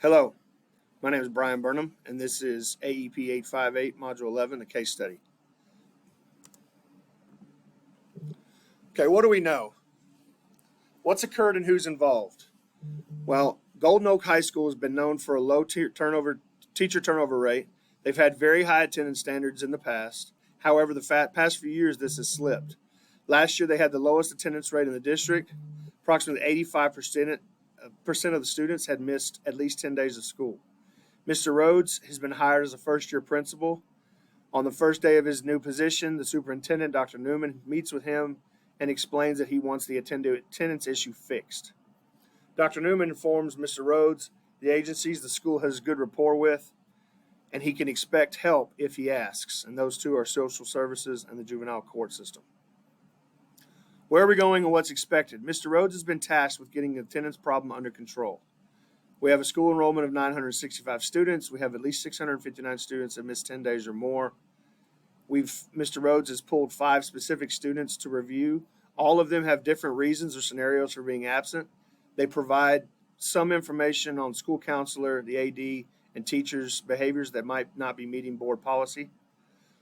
Hello, my name is Brian Burnham, and this is AEP 858, Module 11, a case study. Okay, what do we know? What's occurred and who's involved? Well, Golden Oak High School has been known for a low teacher turnover rate. They've had very high attendance standards in the past. However, the past few years, this has slipped. Last year, they had the lowest attendance rate in the district. Approximately 85% of the students had missed at least 10 days of school. Mr. Rhodes has been hired as a first-year principal. On the first day of his new position, the superintendent, Dr. Newman, meets with him and explains that he wants the attendance issue fixed. Dr. Newman informs Mr. Rhodes the agencies the school has good rapport with, and he can expect help if he asks, and those two are social services and the juvenile court system. Where are we going and what's expected? Mr. Rhodes has been tasked with getting the attendance problem under control. We have a school enrollment of 965 students. We have at least 659 students that missed 10 days or more. Mr. Rhodes has pulled 5 specific students to review. All of them have different reasons or scenarios for being absent. They provide some information on school counselor, the AD, and teachers' behaviors that might not be meeting board policy.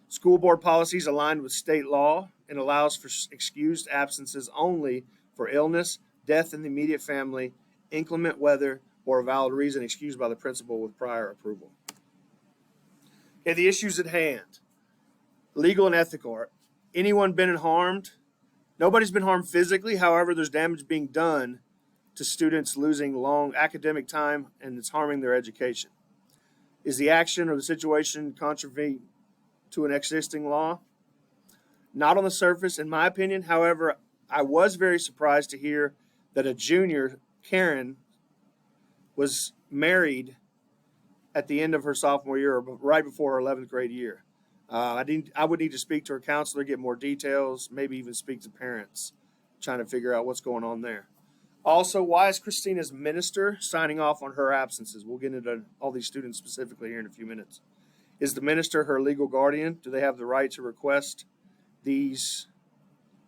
School board policies aligned with state law and allows for excused absences only for illness, death in the immediate family, inclement weather, or a valid reason excused by the principal with prior approval. Okay, the issues at hand. Legal and ethical. Anyone been harmed? Nobody's been harmed physically. However, there's damage being done to students losing long academic time, and it's harming their education. Is the action or the situation contrary to an existing law? Not on the surface, in my opinion. However, I was very surprised to hear that a junior, Karen, was married at the end of her sophomore year, or right before her 11th grade year. I would need to speak to her counselor, get more details, maybe even speak to parents, trying to figure out what's going on there. Also, why is Christina's minister signing off on her absences? We'll get into all these students specifically here in a few minutes. Is the minister her legal guardian? Do they have the right to request these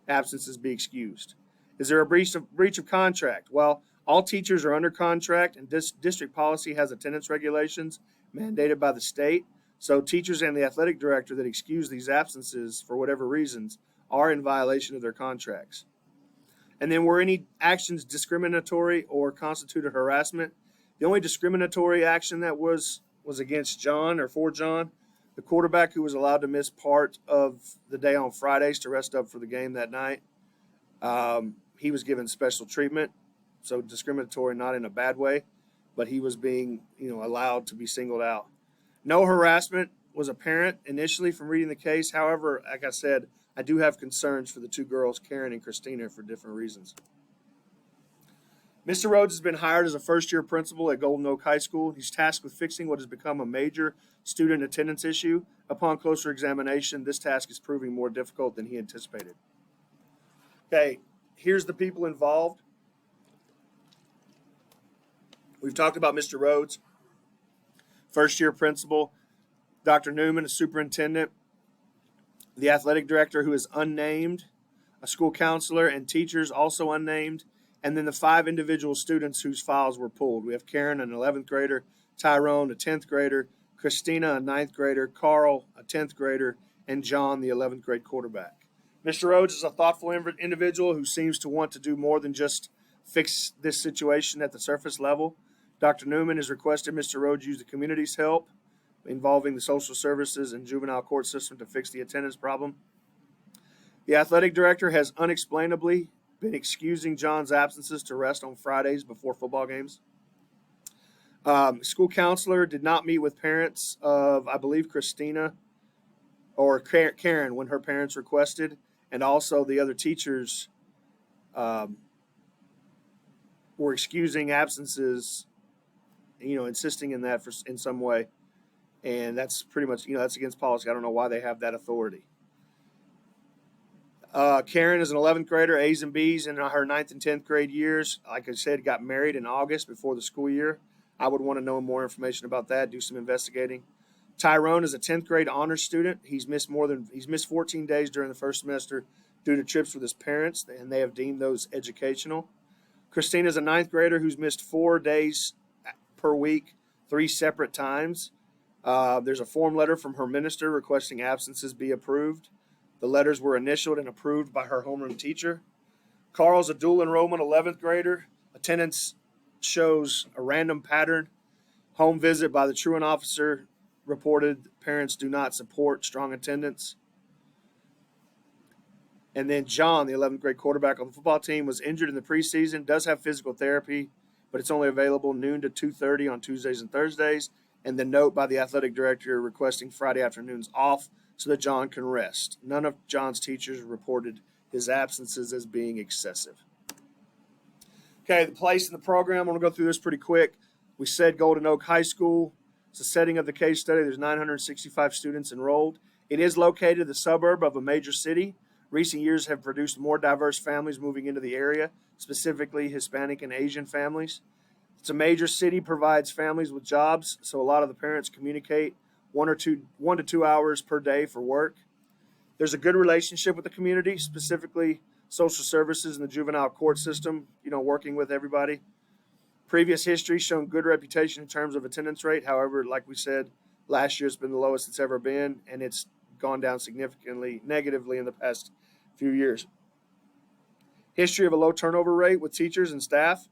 absences be excused? Is there a breach of contract? Well, all teachers are under contract, and district policy has attendance regulations mandated by the state. So teachers and the athletic director that excuse these absences for whatever reasons are in violation of their contracts. And then were any actions discriminatory or constituted harassment? The only discriminatory action that was against John, or for John, the quarterback, who was allowed to miss part of the day on Fridays to rest up for the game that night. He was given special treatment. So discriminatory, not in a bad way, but he was being, allowed to be singled out. No harassment was apparent initially from reading the case. However, like I said, I do have concerns for the two girls, Karen and Christina, for different reasons. Mr. Rhodes has been hired as a first-year principal at Golden Oak High School. He's tasked with fixing what has become a major student attendance issue. Upon closer examination, this task is proving more difficult than he anticipated. Okay, here's the people involved. We've talked about Mr. Rhodes, first-year principal, Dr. Newman, a superintendent, the athletic director, who is unnamed, a school counselor, and teachers also unnamed, and then the 5 individual students whose files were pulled. We have Karen, an 11th grader, Tyrone, a 10th grader, Christina, a 9th grader, Carl, a 10th grader, and John, the 11th grade quarterback. Mr. Rhodes is a thoughtful individual who seems to want to do more than just fix this situation at the surface level. Dr. Newman has requested Mr. Rhodes use the community's help involving the social services and juvenile court system to fix the attendance problem. The athletic director has unexplainably been excusing John's absences to rest on Fridays before football games. School counselor did not meet with parents of, I believe, Christina or Karen when her parents requested, and also the other teachers were excusing absences, insisting in that in some way. And that's pretty much, that's against policy. I don't know why they have that authority. Karen is an 11th grader, A's and B's in her 9th and 10th grade years. Like I said, got married in August before the school year. I would want to know more information about that, do some investigating. Tyrone is a 10th grade honors student. He's missed 14 days during the first semester due to trips with his parents, and they have deemed those educational. Christina is a 9th grader who's missed 4 days per week 3 separate times. There's a form letter from her minister requesting absences be approved. The letters were initialed and approved by her homeroom teacher. Carl's a dual enrollment 11th grader. Attendance shows a random pattern. Home visit by the truant officer reported parents do not support strong attendance. And then John, the 11th grade quarterback on the football team, was injured in the preseason, does have physical therapy, but it's only available noon to 2:30 on Tuesdays and Thursdays. And the note by the athletic director requesting Friday afternoons off so that John can rest. None of John's teachers reported his absences as being excessive. Okay, the place in the program, I'm going to go through this pretty quick. We said Golden Oak High School. It's the setting of the case study. There's 965 students enrolled. It is located in the suburb of a major city. Recent years have produced more diverse families moving into the area, specifically Hispanic and Asian families. It's a major city, provides families with jobs, so a lot of the parents communicate 1 to 2 hours per day for work. There's a good relationship with the community, specifically social services and the juvenile court system, working with everybody. Previous history shown good reputation in terms of attendance rate. However, like we said, last year it's been the lowest it's ever been, and it's gone down significantly negatively in the past few years. History of a low turnover rate with teachers and staff.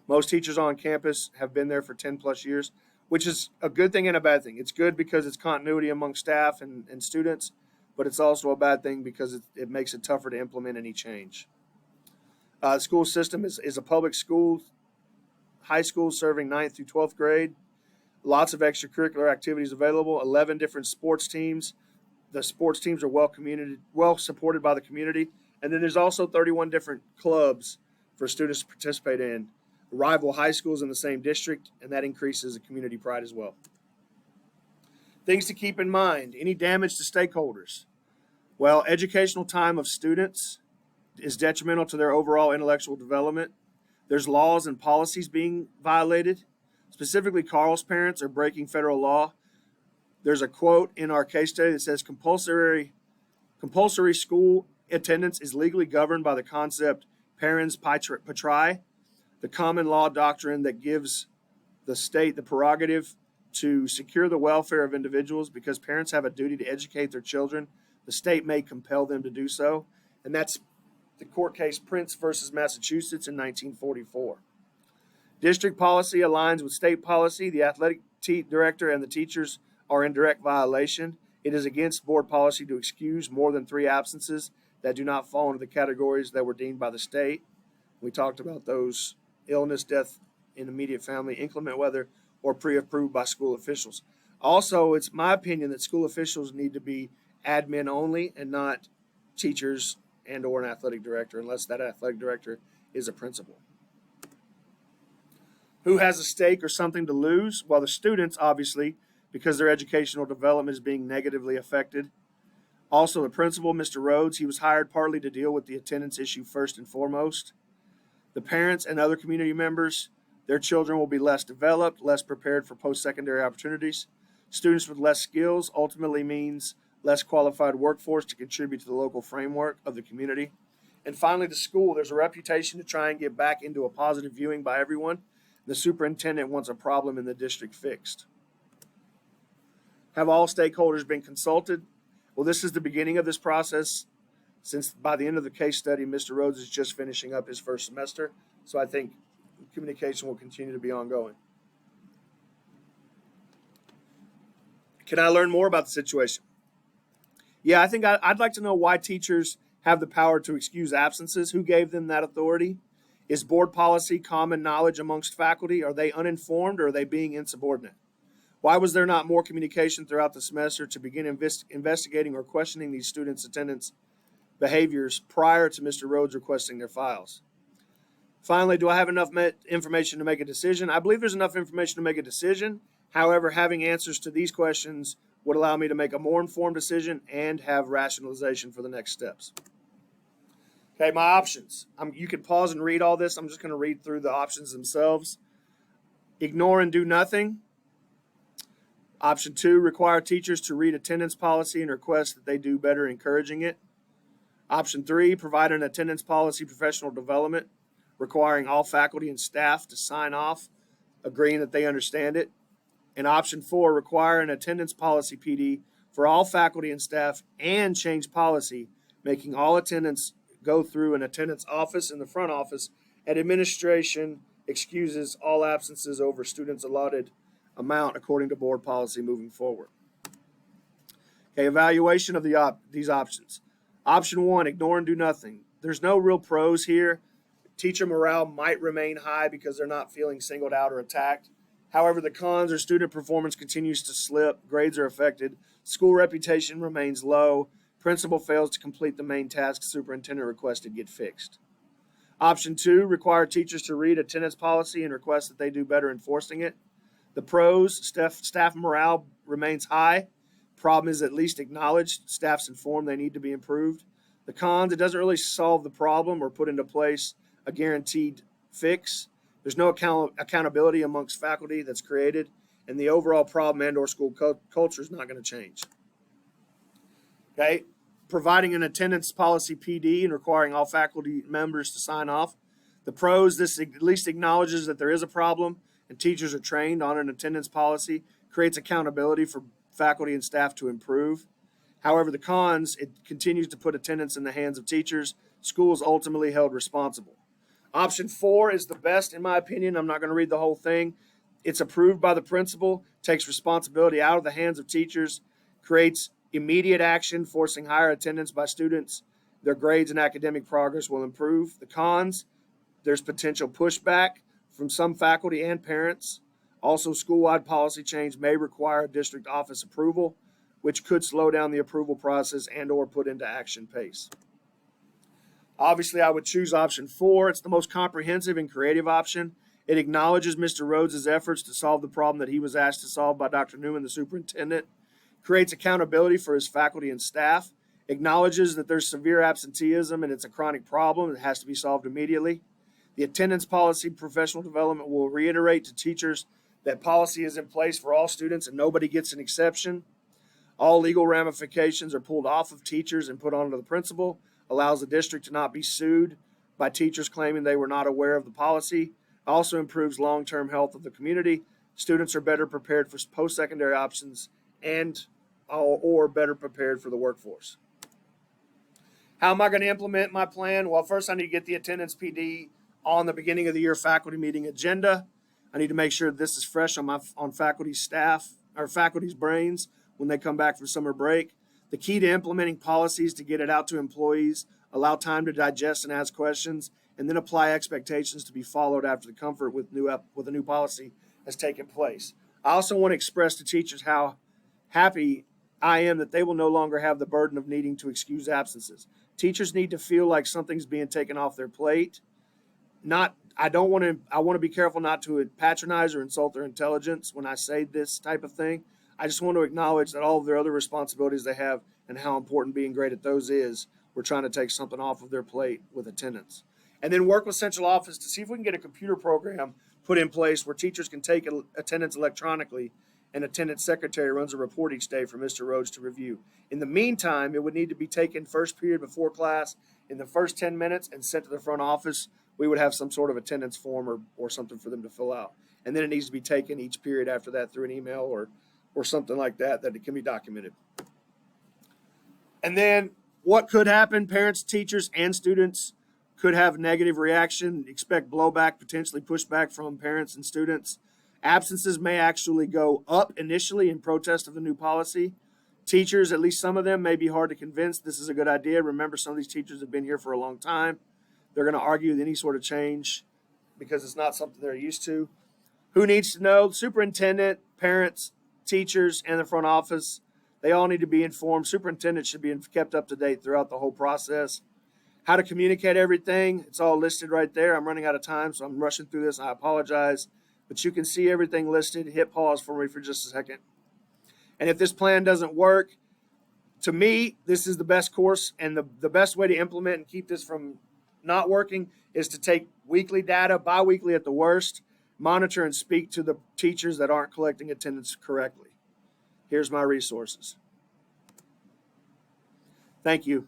Most teachers on campus have been there for 10 plus years, which is a good thing and a bad thing. It's good because it's continuity among staff and students, but it's also a bad thing because it makes it tougher to implement any change. The school system is a public school, high school serving 9th through 12th grade. Lots of extracurricular activities available, 11 different sports teams. The sports teams are well supported by the community. And then there's also 31 different clubs for students to participate in. Rival high schools in the same district, and that increases the community pride as well. Things to keep in mind: any damage to stakeholders. Well, educational time of students is detrimental to their overall intellectual development. There's laws and policies being violated. Specifically, Carl's parents are breaking federal law. There's a quote in our case study that says compulsory school attendance is legally governed by the concept parens patriae, the common law doctrine that gives the state the prerogative to secure the welfare of individuals. Because parents have a duty to educate their children, the state may compel them to do so. And that's the court case Prince versus Massachusetts in 1944. District policy aligns with state policy. The athletic director and the teachers are in direct violation. It is against board policy to excuse more than 3 absences that do not fall into the categories that were deemed by the state. We talked about those: illness, death in immediate family, inclement weather, or pre-approved by school officials. Also, it's my opinion that school officials need to be admin only and not teachers and or an athletic director, unless that athletic director is a principal. Who has a stake or something to lose? Well, the students, obviously, because their educational development is being negatively affected. Also, the principal, Mr. Rhodes, he was hired partly to deal with the attendance issue first and foremost. The parents and other community members, their children will be less developed, less prepared for post-secondary opportunities. Students with less skills ultimately means less qualified workforce to contribute to the local framework of the community. And finally, the school, there's a reputation to try and get back into a positive viewing by everyone. The superintendent wants a problem in the district fixed. Have all stakeholders been consulted? Well, this is the beginning of this process, since by the end of the case study, Mr. Rhodes is just finishing up his first semester. So I think communication will continue to be ongoing. Can I learn more about the situation? Yeah, I think I'd like to know why teachers have the power to excuse absences. Who gave them that authority? Is board policy common knowledge amongst faculty? Are they uninformed, or are they being insubordinate? Why was there not more communication throughout the semester to begin investigating or questioning these students' attendance behaviors prior to Mr. Rhodes requesting their files? Finally, do I have enough information to make a decision? I believe there's enough information to make a decision. However, having answers to these questions would allow me to make a more informed decision and have rationalization for the next steps. Okay, my options. You can pause and read all this. I'm just going to read through the options themselves. Ignore and do nothing. Option 2, require teachers to read attendance policy and request that they do better encouraging it. Option 3, provide an attendance policy professional development, requiring all faculty and staff to sign off agreeing that they understand it. And option 4, require an attendance policy PD for all faculty and staff and change policy, making all attendance go through an attendance office in the front office, and administration excuses all absences over students' allotted amount according to board policy moving forward. Okay, evaluation of these options. Option 1, ignore and do nothing. There's no real pros here. Teacher morale might remain high because they're not feeling singled out or attacked. However, the cons are student performance continues to slip, grades are affected, school reputation remains low, principal fails to complete the main task superintendent requested get fixed. Option 2, require teachers to read attendance policy and request that they do better enforcing it. The pros, staff morale remains high. Problem is at least acknowledged. Staff's informed they need to be improved. The cons, it doesn't really solve the problem or put into place a guaranteed fix. There's no accountability amongst faculty that's created, and the overall problem and or school culture is not going to change. Okay, providing an attendance policy PD and requiring all faculty members to sign off. The pros, this at least acknowledges that there is a problem and teachers are trained on an attendance policy, creates accountability for faculty and staff to improve. However, the cons, it continues to put attendance in the hands of teachers. Schools ultimately held responsible. Option 4 is the best, in my opinion. I'm not going to read the whole thing. It's approved by the principal, takes responsibility out of the hands of teachers, creates immediate action, forcing higher attendance by students. Their grades and academic progress will improve. The cons, there's potential pushback from some faculty and parents. Also, school-wide policy change may require district office approval, which could slow down the approval process and or put into action pace. Obviously, I would choose option 4. It's the most comprehensive and creative option. It acknowledges Mr. Rhodes' efforts to solve the problem that he was asked to solve by Dr. Newman, the superintendent, creates accountability for his faculty and staff, acknowledges that there's severe absenteeism and it's a chronic problem that has to be solved immediately. The attendance policy professional development will reiterate to teachers that policy is in place for all students and nobody gets an exception. All legal ramifications are pulled off of teachers and put onto the principal, allows the district to not be sued by teachers claiming they were not aware of the policy, also improves long-term health of the community. Students are better prepared for post-secondary options and or better prepared for the workforce. How am I going to implement my plan? Well, first I need to get the attendance PD on the beginning of the year faculty meeting agenda. I need to make sure this is fresh on faculty's staff or faculty's brains when they come back from summer break. The key to implementing policies to get it out to employees, allow time to digest and ask questions, and then apply expectations to be followed after the comfort with a new policy has taken place. I also want to express to teachers how happy I am that they will no longer have the burden of needing to excuse absences. Teachers need to feel like something's being taken off their plate. I want to be careful not to patronize or insult their intelligence when I say this type of thing. I just want to acknowledge that all of their other responsibilities they have and how important being great at those is. We're trying to take something off of their plate with attendance. And then work with central office to see if we can get a computer program put in place where teachers can take attendance electronically and attendance secretary runs a report each day for Mr. Rhodes to review. In the meantime, it would need to be taken first period before class in the first 10 minutes and sent to the front office. We would have some sort of attendance form or something for them to fill out. And then it needs to be taken each period after that through an email or something like that it can be documented. And then what could happen? Parents, teachers, and students could have negative reaction, expect blowback, potentially pushback from parents and students. Absences may actually go up initially in protest of the new policy. Teachers, at least some of them, may be hard to convince this is a good idea. Remember, some of these teachers have been here for a long time. They're going to argue with any sort of change because it's not something they're used to. Who needs to know? Superintendent, parents, teachers, and the front office. They all need to be informed. Superintendent should be kept up to date throughout the whole process. How to communicate everything, it's all listed right there. I'm running out of time, so I'm rushing through this. I apologize. But you can see everything listed. Hit pause for me for just a second. And if this plan doesn't work, to me, this is the best course, and the best way to implement and keep this from not working is to take weekly data, bi-weekly at the worst, monitor and speak to the teachers that aren't collecting attendance correctly. Here's my resources. Thank you.